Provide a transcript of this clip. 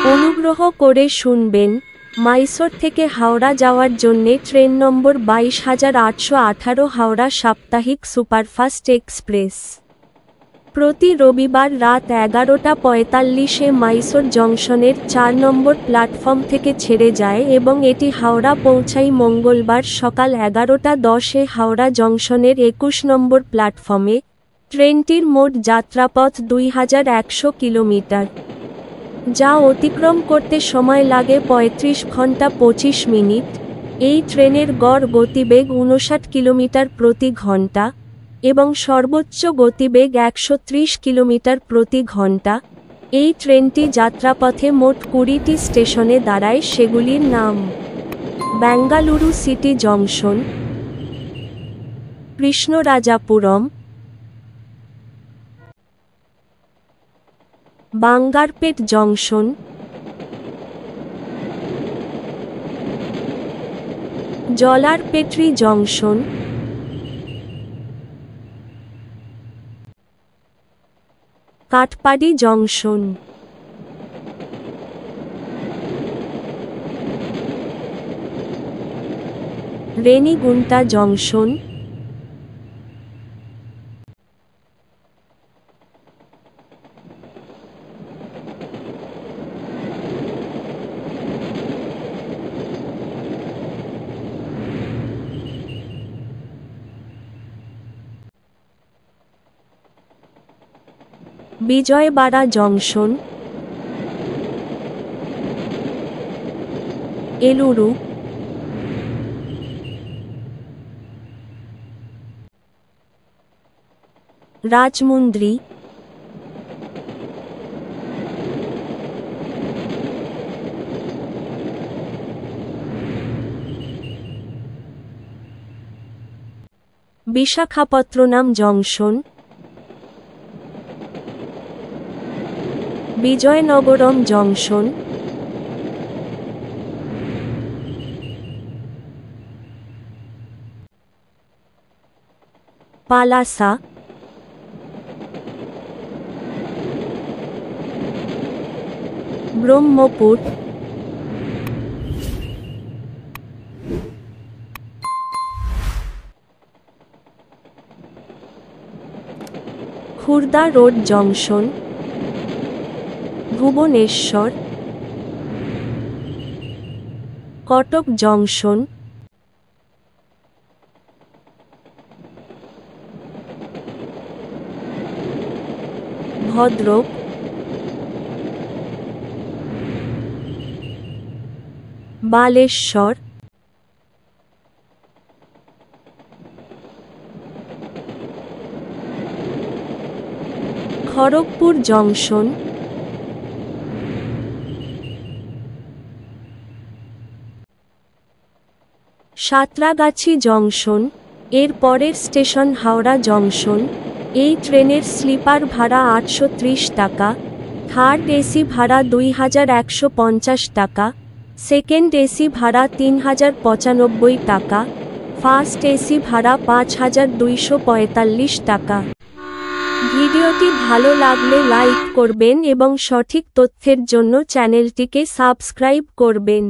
অনুগ্রহ করে শুনবেন, মাইসোর থেকে হাওড়া যাওয়ার জন্যে ট্রেন নম্বর 22,818 হাওড়া সাপ্তাহিক সুপারফাস্ট এক্সপ্রেস। প্রতি রবিবার রাত 11:45-এ মাইসোর জংশনের 4 নম্বর প্ল্যাটফর্ম থেকে ছেড়ে যায় এবং এটি হাওড়া পৌঁছায় মঙ্গলবার সকাল 11:10-এ হাওড়া জংশনের 21 নম্বর প্ল্যাটফর্মে। ট্রেনটির মোট যাত্রাপথ 2100 কিলোমিটার, যা অতিক্রম করতে সময় লাগে 35 ঘন্টা 25 মিনিট। এই ট্রেনের গড় গতিবেগ 59 কিলোমিটার প্রতি ঘন্টা এবং সর্বোচ্চ গতিবেগ 130 কিলোমিটার প্রতি ঘন্টা। এই ট্রেনটি যাত্রাপথে মোট 20টি স্টেশনে দাঁড়ায়, সেগুলির নাম: Bengaluru city junction, Krishnarajapuram, Bangarapet junction, Jolarpettai junction, Katpadi junction, Renigunta junction, Vijayawada junction, Eluru, Rajahmundry, Visakhapatnam junction, Vizianagaram junction, Palasa, Brahmapur, Khurda road junction, Bhubaneswar, Cuttack junction, Bhadrak, Baleswar, Kharagpur junction, Santragachi junction. এর পরের স্টেশন হাওড়া জংশন। এই ট্রেনের স্লিপার ভাড়া 830 টাকা, থার্ড এসি ভাড়া 2150 টাকা, সেকেন্ড এসি ভাড়া 3095 টাকা, ফার্স্ট এসি ভাড়া 5245 টাকা। ভিডিওটি ভালো লাগলে লাইক করবেন এবং সঠিক তথ্যের জন্য চ্যানেলটিকে সাবস্ক্রাইব করবেন।